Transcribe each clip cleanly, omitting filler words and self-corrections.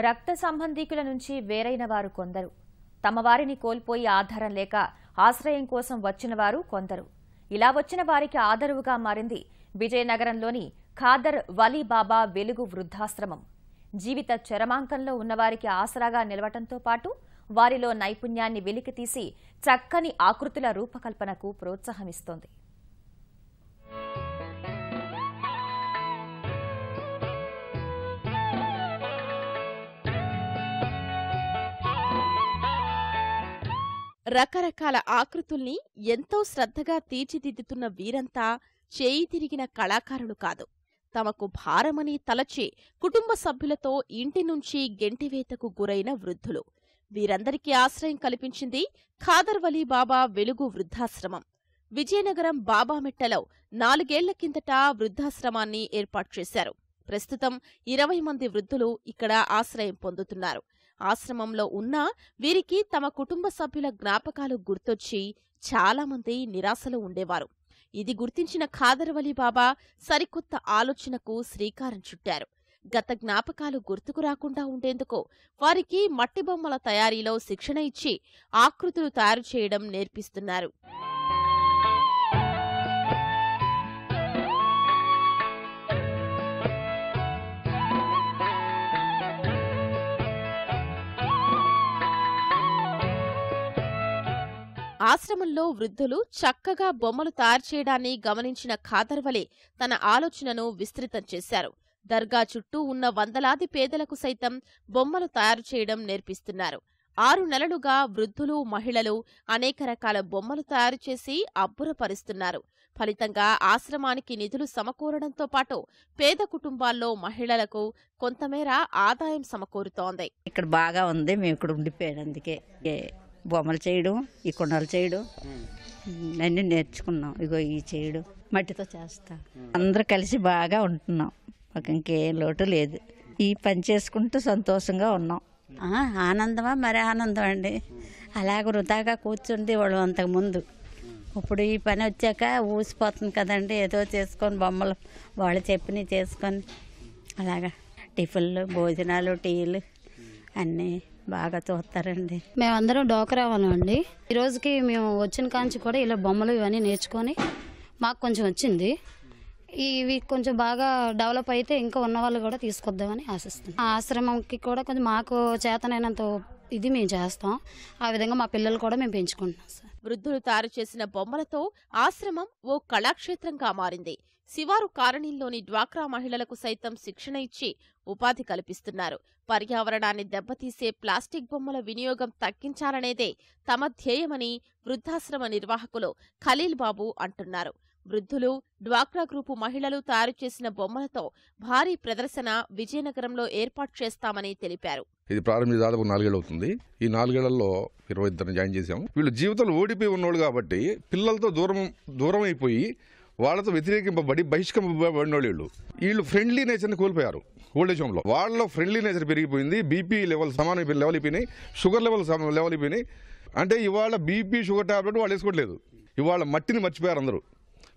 రక్త సంబంధీకుల నుంచి వేరైన వారు కొందరు, తమ వారిని కోల్పోయి ఆధారం లేక ఆశ్రయం కోసం వచ్చిన వారు కొందరు. ఇలా వచ్చిన వారికి ఆదరువుగా మారింది విజయనగరంలోని ఖాదర్ వలీ బాబా వెలుగు వృద్ధాశ్రమం. జీవిత చరమాంకంలో ఉన్నవారికి ఆసరాగా నిలవటంతో పాటు వారిలో నైపుణ్యాన్ని వెలికితీసి చక్కని ఆకృతుల రూపకల్పనకు ప్రోత్సాహమిస్తోంది. రకరకాల ఆకృతుల్ని ఎంతో శ్రద్ధగా తీర్చిదిద్దుతున్న వీరంతా చేయి తిరిగిన కళాకారులు కాదు. తమకు భారమని తలచి కుటుంబ సభ్యులతో ఇంటి నుంచి గెంటివేతకు గురైన వృద్ధులు. వీరందరికీ ఆశ్రయం కల్పించింది ఖాదర్ వలీ బాబా వెలుగు వృద్ధాశ్రమం. విజయనగరం బాబామెట్టలో 4 ఏళ్ల కిందట వృద్ధాశ్రమాన్ని ఏర్పాటు చేశారు. ప్రస్తుతం 20 మంది వృద్ధులు ఇక్కడ ఆశ్రయం పొందుతున్నారు. ఆశ్రమంలో ఉన్నా వీరికి తమ కుటుంబ సభ్యుల జ్ఞాపకాలు గుర్తొచ్చి చాలామంది నిరాశలో ఉండేవారు. ఇది గుర్తించిన ఖాదర్ వలీ బాబా సరికొత్త ఆలోచనకు శ్రీకారం చుట్టారు. గత జ్ఞాపకాలు గుర్తుకు రాకుండా ఉండేందుకు వారికి మట్టి బొమ్మల తయారీలో శిక్షణ ఇచ్చి ఆకృతులు తయారు చేయడం నేర్పిస్తున్నారు. ఆశ్రమంలో వృద్ధులు చక్కగా బొమ్మలు తయారు చేయడాన్ని గమనించిన ఖాదర్ వలీ తన ఆలోచనను విస్తృతం చేశారు. దర్గా చుట్టూ ఉన్న వందలాది పేదలకు సైతం బొమ్మలు తయారు చేయడం నేర్పిస్తున్నారు. 6 నెలలుగా వృద్ధులు, మహిళలు అనేక రకాల బొమ్మలు తయారు చేసి అబ్బురపరుస్తున్నారు. ఫలితంగా ఆశ్రమానికి నిధులు సమకూరడంతో పాటు పేద కుటుంబాల్లో మహిళలకు కొంతమేర ఆదాయం సమకూరుతోంది. ఇక్కడ బాగా ఉంది, మేము ఇక్కడ ఉండిపోయాడు. అందుకే బొమ్మలు చేయడం, ఈ కుండలు చేయడం అన్నీ నేర్చుకున్నాం. ఇగో ఈ చేయడం మట్టితో చేస్తా. అందరూ కలిసి బాగా ఉంటున్నాం. మాకు ఇంకేం లోటు లేదు. ఈ పని చేసుకుంటూ సంతోషంగా ఉన్నాం. ఆనందమా మరి ఆనందం అండి. అలాగ వృధాగా కూర్చుంది వాళ్ళు అంతకుముందు. ఇప్పుడు ఈ పని వచ్చాక ఊసిపోతుంది కదండి. ఏదో చేసుకొని బొమ్మలు వాళ్ళు చెప్పినవి చేసుకొని అలాగా టిఫిన్లు, భోజనాలు, టీలు అన్నీ బాగా చూస్తారండి. మేమందరం డోకరా వాళ్ళం అండి. ఈ రోజుకి మేము వచ్చిన కాంచి కూడా ఇలా బొమ్మలు ఇవన్నీ నేర్చుకొని మాకు కొంచెం వచ్చింది. ఇవి కొంచెం బాగా డెవలప్ అయితే ఇంకా ఉన్న వాళ్ళు కూడా తీసుకొద్దామని ఆశిస్తున్నాం. ఆ ఆశ్రమంకి కూడా కొంచెం మాకు చేతనైనంత ఇది మేము చేస్తాం. ఆ విధంగా మా పిల్లలు కూడా మేము పెంచుకుంటున్నాం సార్. వృద్ధులు తయారు చేసిన బొమ్మలతో ఆశ్రమం ఓ కళాక్షేత్రంగా మారింది. శివారు కాలనీల్లోని డ్వాక్రా మహిళలకు సైతం శిక్షణ ఇచ్చి ఉపాధి కల్పిస్తున్నారు. పర్యావరణాన్ని దెబ్బతీసే ప్లాస్టిక్ బొమ్మల వినియోగం తగ్గించాలనేదే తమ ధ్యేయమని వృద్ధాశ్రమ నిర్వాహకులు ఖలీల్ బాబు అంటున్నారు. వృద్ధులు, డ్వాక్రా గ్రూపు మహిళలు తయారు చేసిన బొమ్మలతో భారీ ప్రదర్శన విజయనగరంలో ఏర్పాటు చేస్తామని తెలిపారు. ఇది ప్రారంభించి దాదాపు 4 ఏళ్ళు అవుతుంది. ఈ 4 ఏళ్లలో 22 జాయిన్ చేశాము. వీళ్ళు జీవితంలో ఓడిపోయి ఉన్నోళ్ళు కాబట్టి పిల్లలతో దూరం అయిపోయి వాళ్ళతో వ్యతిరేకింపబడి బహిష్కరింపబడిన వీళ్ళు ఫ్రెండ్లీ నేచర్ని కోల్పోయారు. ఓల్డేజ్ హోమ్లో వాళ్ళలో ఫ్రెండ్లీ నేచర్ పెరిగిపోయింది. బీపీ లెవెల్ సమానం లెవెల్ అయిపోయినాయి, షుగర్ లెవెల్ అయిపోయినాయి. అంటే ఇవాళ బీపీ షుగర్ టాబ్లెట్ వాళ్ళు వేసుకోవట్లేదు. ఇవాళ మట్టిని మర్చిపోయారు అందరూ.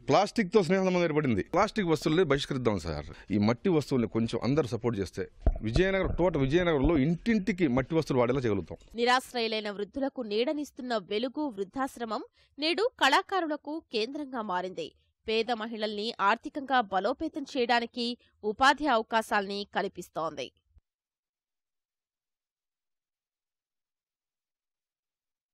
ప్లాస్టిక్తో స్నేహ సంబంధం ఏర్పడింది. ప్లాస్టిక్ వస్తువుల్ని బహిష్కరిద్దాం సార్. ఈ మట్టి వస్తువుల్ని కొంచెం అందరూ సపోర్ట్ చేస్తే విజయనగరంలో ఇంటింటికి మట్టి వస్తువులు వాడేలా చేయగలుగుతాం. నిరాశ్రయులైన వృద్ధులకు నీడనిస్తున్న వెలుగు వృద్ధాశ్రమం నేడు కళాకారులకు కేంద్రంగా మారింది. పేద మహిళల్ని ఆర్థికంగా బలోపేతం చేయడానికి ఉపాధి అవకాశాల్ని కల్పిస్తోంది.